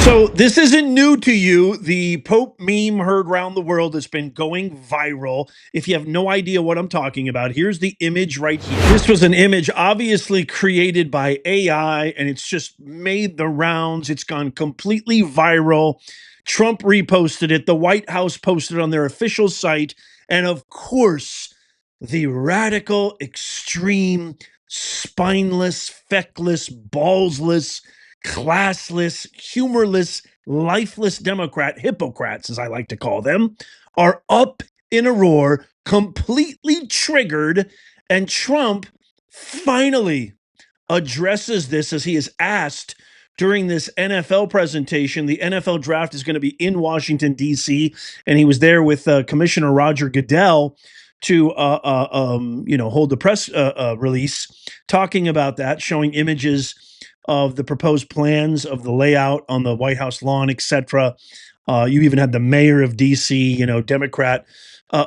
So this isn't new to you. The Pope meme heard around the world has been going viral. If you have no idea what I'm talking about, here's the image right here. This was an image obviously created by AI, and it's just made the rounds. It's gone completely viral. Trump reposted it. The White House posted it on their official site. And of course, the radical, extreme, spineless, feckless, ballsless, classless, humorless, lifeless Democrat hypocrites, as I like to call them, are up in a roar, completely triggered, and Trump finally addresses this as he is asked during this NFL presentation. The NFL draft is going to be in Washington, D.C., and he was there with Commissioner Roger Goodell to hold the press release talking about that, showing images of the proposed plans of the layout on the White House lawn, etc. You even had the mayor of D.C., Democrat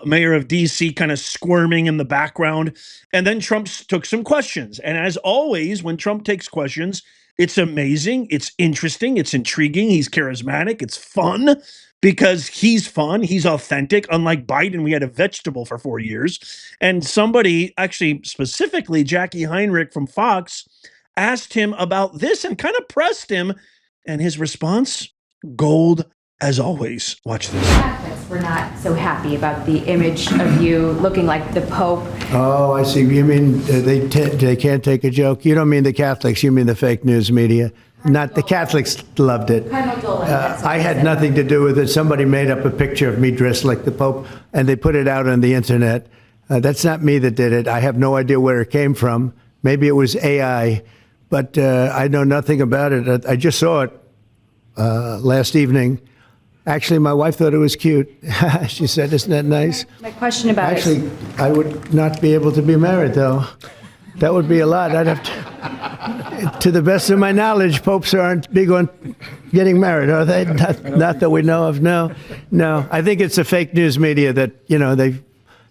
mayor of D.C. kind of squirming in the background. And then Trump took some questions. And as always, when Trump takes questions, it's amazing, it's interesting, it's intriguing, he's charismatic, it's fun because he's fun, he's authentic. Unlike Biden, we had a vegetable for 4 years. And somebody, actually specifically Jackie Heinrich from Fox, asked him about this and kind of pressed him, and his response, gold as always. Watch this. Catholics were not so happy about the image of you looking like the Pope. Oh, I see. You mean they can't take a joke? You don't mean the Catholics, you mean the fake news media. Not the Catholics loved it. I had nothing to do with it. Somebody made up a picture of me dressed like the Pope, and they put it out on the internet. That's not me that did it. I have no idea where it came from. Maybe it was AI. But I know nothing about it. I just saw it last evening. Actually, my wife thought it was cute. She said, "Isn't that nice?" My question about Actually, I would not be able to be married, though. That would be a lot. I'd have to the best of my knowledge, popes aren't big on getting married, are they? Not that we know of. No. I think it's the fake news media that,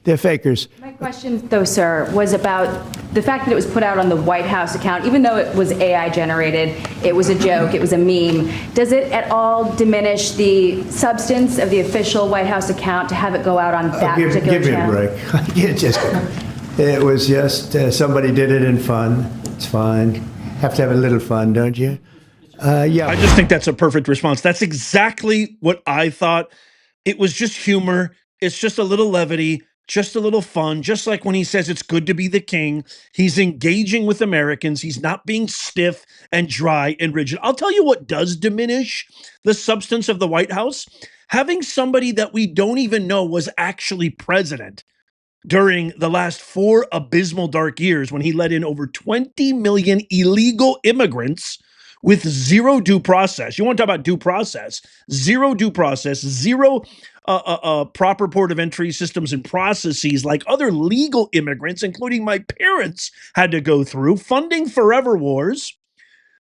they're fakers. My question, though, sir, was about the fact that it was put out on the White House account. Even though it was AI generated, it was a joke, it was a meme. Does it at all diminish the substance of the official White House account to have it go out on that particular channel? Give me a break. It was just somebody did it in fun. It's fine. Have to have a little fun, don't you? Yeah. I just think that's a perfect response. That's exactly what I thought. It was just humor. It's just a little levity. Just a little fun, just like when he says it's good to be the king. He's engaging with Americans. He's not being stiff and dry and rigid. I'll tell you what does diminish the substance of the White House. Having somebody that we don't even know was actually president during the last 4 abysmal dark years when he let in over 20 million illegal immigrants with zero due process. You want to talk about due process? Zero due process, zero proper port of entry systems and processes like other legal immigrants, including my parents, had to go through, funding forever wars,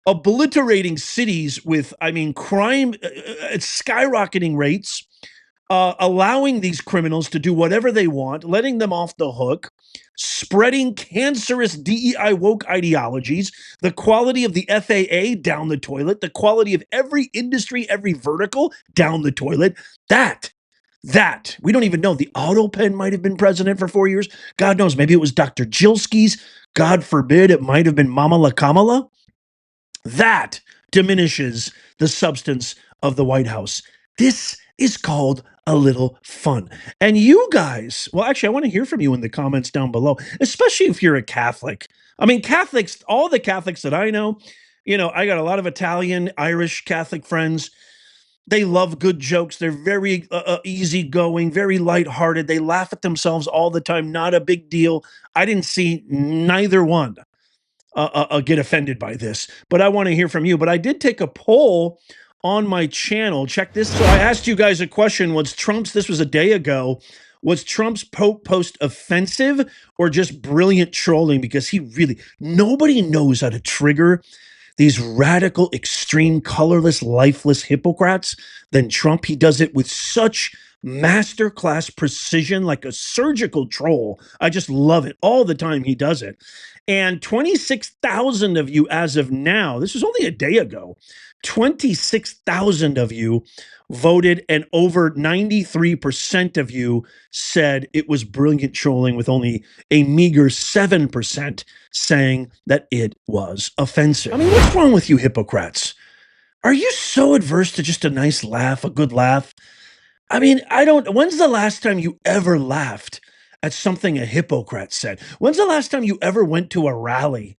obliterating cities with, crime at skyrocketing rates, allowing these criminals to do whatever they want, letting them off the hook, spreading cancerous DEI woke ideologies, the quality of the FAA down the toilet, the quality of every industry, every vertical down the toilet. That, we don't even know. The auto pen might have been president for 4 years. God knows, maybe it was Dr. Jilski's. God forbid, it might have been Mama Kamala. That diminishes the substance of the White House. This is called a little fun. And you guys, well, actually, I want to hear from you in the comments down below, especially if you're a Catholic. Catholics, all the Catholics that I know, I got a lot of Italian, Irish Catholic friends. They love good jokes. They're very easygoing, very lighthearted. They laugh at themselves all the time. Not a big deal. I didn't see neither one get offended by this, but I want to hear from you. But I did take a poll on my channel. Check this. So I asked you guys a question. This was a day ago. Was Trump's Pope post offensive or just brilliant trolling? Because nobody knows how to trigger these radical, extreme, colorless, lifeless hypocrites than Trump. He does it with such masterclass precision, like a surgical troll. I just love it all the time. He does it. And 26,000 of you as of now, this was only a day ago, 26,000 of you voted, and over 93% of you said it was brilliant trolling, with only a meager 7% saying that it was offensive. I mean, what's wrong with you hypocrites? Are you so adverse to just a nice laugh, a good laugh? I mean, when's the last time you ever laughed at something a hypocrite said? When's the last time you ever went to a rally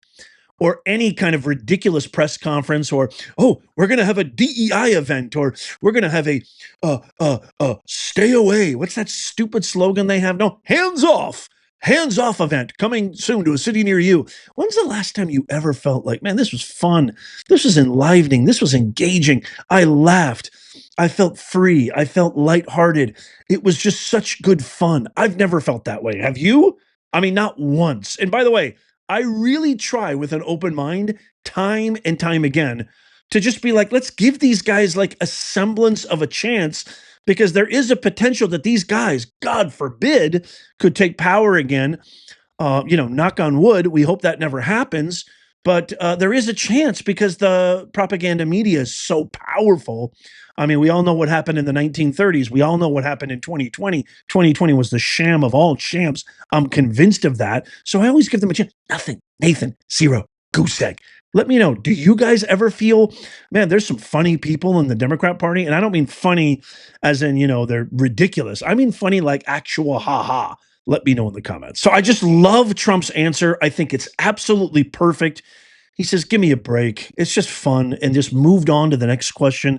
or any kind of ridiculous press conference, or, oh, we're going to have a DEI event, or we're going to have a stay away. What's that stupid slogan they have? No, hands off event coming soon to a city near you. When's the last time you ever felt like, man, this was fun. This was enlivening. This was engaging. I laughed. I felt free. I felt lighthearted. It was just such good fun. I've never felt that way. Have you? I mean, not once. And by the way, I really try with an open mind time and time again to just be like, let's give these guys like a semblance of a chance, because there is a potential that these guys, God forbid, could take power again. Knock on wood. We hope that never happens. But there is a chance, because the propaganda media is so powerful. I mean, we all know what happened in the 1930s. We all know what happened in 2020. 2020 was the sham of all shams. I'm convinced of that. So I always give them a chance. Nothing. Nathan, zero. Goose egg. Let me know. Do you guys ever feel, man, there's some funny people in the Democrat Party? And I don't mean funny as in, they're ridiculous. I mean funny like actual ha-ha. Let me know in the comments. So I just love Trump's answer. I think it's absolutely perfect. He says, give me a break. It's just fun, and just moved on to the next question.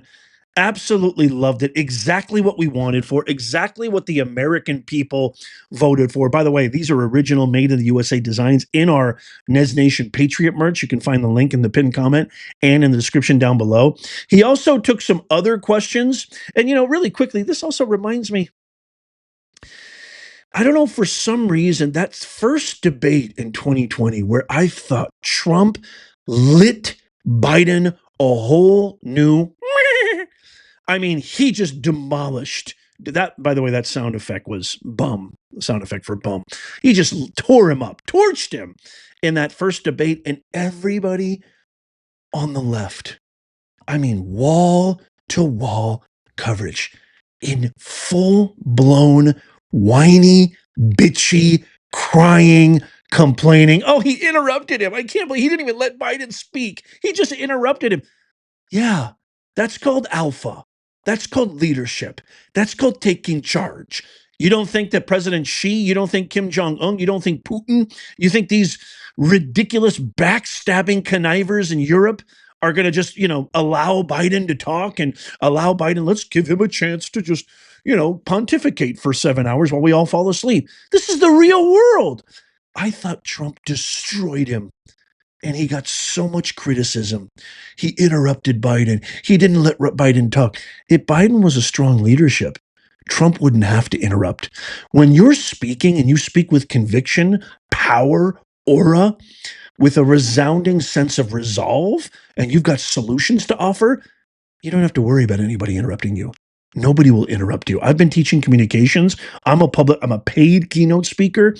Absolutely loved it. Exactly what we wanted for, exactly what the American people voted for. By the way, these are original made in the USA designs in our Nez Nation Patriot merch. You can find the link in the pinned comment and in the description down below. He also took some other questions. And, really quickly, this also reminds me, I don't know, for some reason, that first debate in 2020 where I thought Trump lit Biden a whole new, I mean, he just demolished that. By the way, that sound effect was bum, sound effect for bum. He just tore him up, torched him in that first debate, and everybody on the left, I mean, wall to wall coverage in full blown whiny, bitchy, crying, complaining. Oh, he interrupted him. I can't believe he didn't even let Biden speak. He just interrupted him. Yeah, that's called alpha. That's called leadership. That's called taking charge. You don't think that President Xi, you don't think Kim Jong-un, you don't think Putin, you think these ridiculous backstabbing connivers in Europe are going to just, allow Biden to talk and allow Biden, let's give him a chance to just, pontificate for 7 hours while we all fall asleep. This is the real world. I thought Trump destroyed him. And he got so much criticism. He interrupted Biden. He didn't let Biden talk. If Biden was a strong leadership, Trump wouldn't have to interrupt. When you're speaking and you speak with conviction, power, aura, with a resounding sense of resolve, and you've got solutions to offer, you don't have to worry about anybody interrupting you. Nobody will interrupt you. I've been teaching communications. I'm a paid keynote speaker.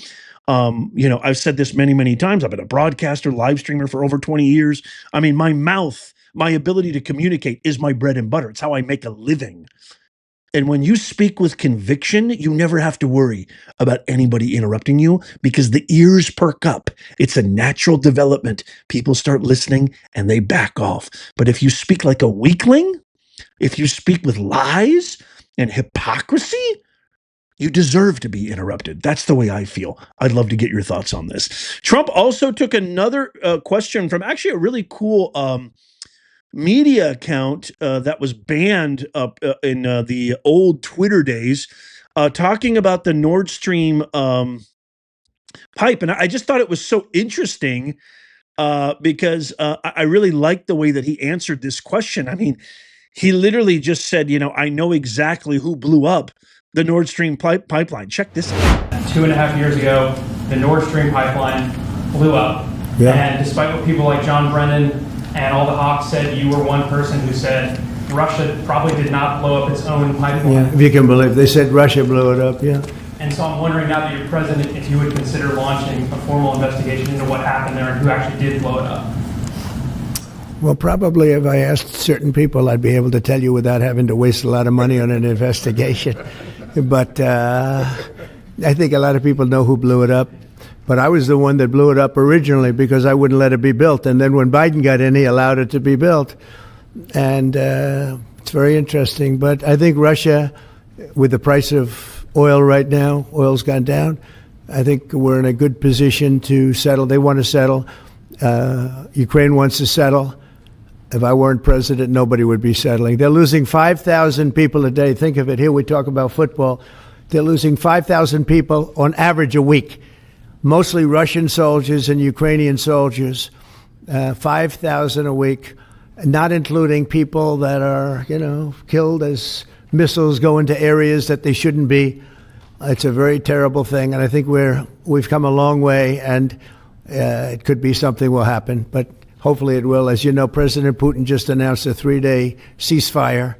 I've said this many, many times. I've been a broadcaster, live streamer for over 20 years. I mean, my mouth, my ability to communicate is my bread and butter. It's how I make a living. And when you speak with conviction, you never have to worry about anybody interrupting you, because the ears perk up. It's a natural development. People start listening and they back off. But if you speak like a weakling, if you speak with lies and hypocrisy, you deserve to be interrupted. That's the way I feel. I'd love to get your thoughts on this. Trump also took another question from actually a really cool media account that was banned in the old Twitter days, talking about the Nord Stream pipe. And I just thought it was so interesting because I really liked the way that he answered this question. I mean, he literally just said, I know exactly who blew up the Nord Stream pipeline. Check this out. 2.5 years ago, the Nord Stream pipeline blew up. Yeah. And despite what people like John Brennan and all the hawks said, you were one person who said, Russia probably did not blow up its own pipeline. Yeah, if you can believe. They said Russia blew it up, yeah. And so I'm wondering now that you're president, if you would consider launching a formal investigation into what happened there and who actually did blow it up. Well, probably if I asked certain people, I'd be able to tell you without having to waste a lot of money on an investigation. But I think a lot of people know who blew it up. But I was the one that blew it up originally because I wouldn't let it be built. And then when Biden got in, he allowed it to be built. And it's very interesting. But I think Russia, with the price of oil right now, oil's gone down, I think we're in a good position to settle. They want to settle. Ukraine wants to settle. If I weren't president, nobody would be settling. They're losing 5,000 people a day. Think of it. Here we talk about football. They're losing 5,000 people on average a week, mostly Russian soldiers and Ukrainian soldiers, 5,000 a week, not including people that are, killed as missiles go into areas that they shouldn't be. It's a very terrible thing, and I think we've come a long way, and it could be something will happen, but hopefully it will. As you know, President Putin just announced a 3-day ceasefire,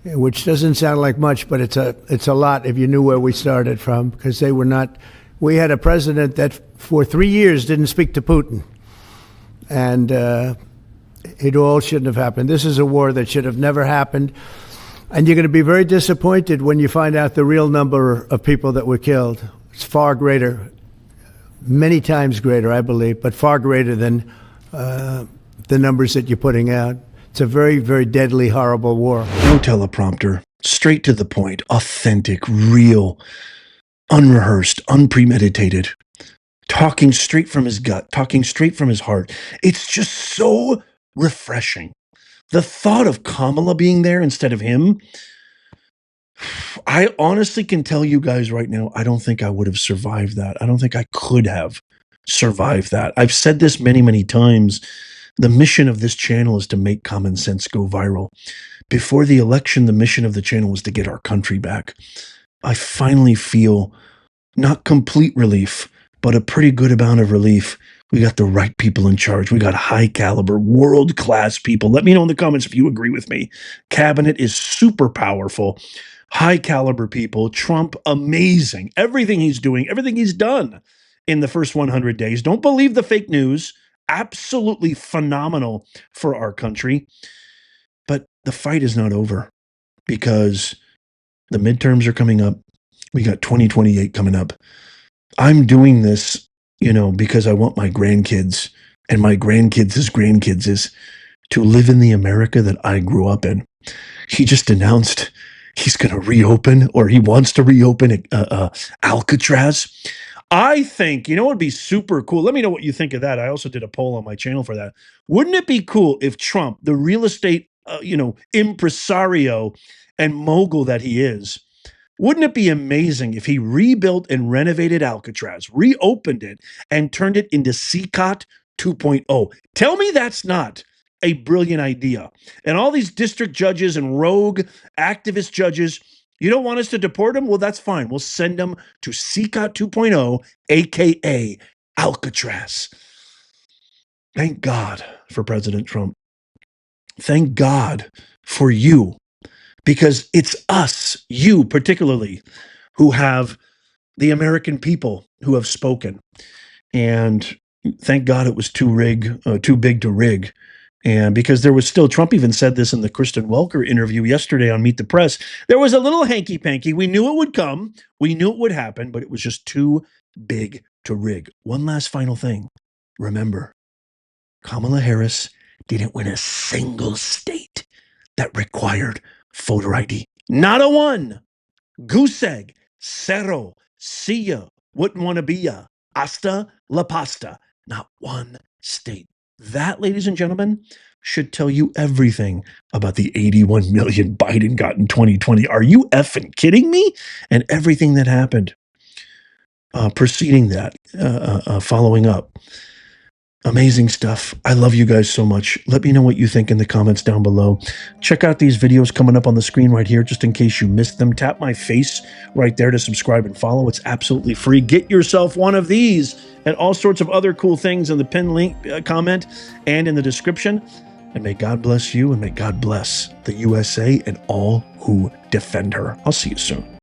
which doesn't sound like much, but it's a lot if you knew where we started from, because they were not. We had a president that for 3 years didn't speak to Putin, and it all shouldn't have happened. This is a war that should have never happened, and you're going to be very disappointed when you find out the real number of people that were killed. It's far greater, many times greater, I believe, but far greater than the numbers that you're putting out. It's a very, very deadly, horrible war. No teleprompter, straight to the point, authentic, real, unrehearsed, unpremeditated, talking straight from his gut, talking straight from his heart. It's just so refreshing. The thought of Kamala being there instead of him, I honestly can tell you guys right now, I don't think I would have survived that. I don't think I could have survived that. I've said this many, many times. The mission of this channel is to make common sense go viral. Before the election, the mission of the channel was to get our country back. I finally feel not complete relief, but a pretty good amount of relief. We got the right people in charge. We got high caliber, world-class people. Let me know in the comments if you agree with me. Cabinet is super powerful. High caliber people. Trump, amazing. Everything he's doing, everything he's done in the first 100 days. Don't believe the fake news. Absolutely phenomenal for our country. But the fight is not over because the midterms are coming up. We got 2028 coming up. I'm doing this, because I want my grandkids and my grandkids' grandkids is to live in the America that I grew up in. He just announced he's going to reopen, or he wants to reopen Alcatraz. I think, it would be super cool. Let me know what you think of that. I also did a poll on my channel for that. Wouldn't it be cool if Trump, the real estate, impresario and mogul that he is, wouldn't it be amazing if he rebuilt and renovated Alcatraz, reopened it, and turned it into CCOT 2.0? Tell me that's not a brilliant idea. And all these district judges and rogue activist judges, you don't want us to deport them? Well, that's fine. We'll send them to CCOT 2.0, a.k.a. Alcatraz. Thank God for President Trump. Thank God for you, because it's us, you particularly, who have the American people who have spoken. And thank God it was too big to rig. And because there was still, Trump even said this in the Kristen Welker interview yesterday on Meet the Press, there was a little hanky-panky. We knew it would come. We knew it would happen, but it was just too big to rig. One last final thing. Remember, Kamala Harris didn't win a single state that required voter ID. Not a one. Goose egg, cero, see ya, wouldn't want to be ya, hasta la pasta. Not one state. That, ladies and gentlemen, should tell you everything about the 81 million Biden got in 2020. Are you effing kidding me? And everything that happened preceding that, following up. Amazing stuff. I love you guys so much. Let me know what you think in the comments down below. Check out these videos coming up on the screen right here, just in case you missed them. Tap my face right there to subscribe and follow. It's absolutely free. Get yourself one of these and all sorts of other cool things in the pinned link comment and in the description. And may God bless you, and may God bless the USA and all who defend her. I'll see you soon.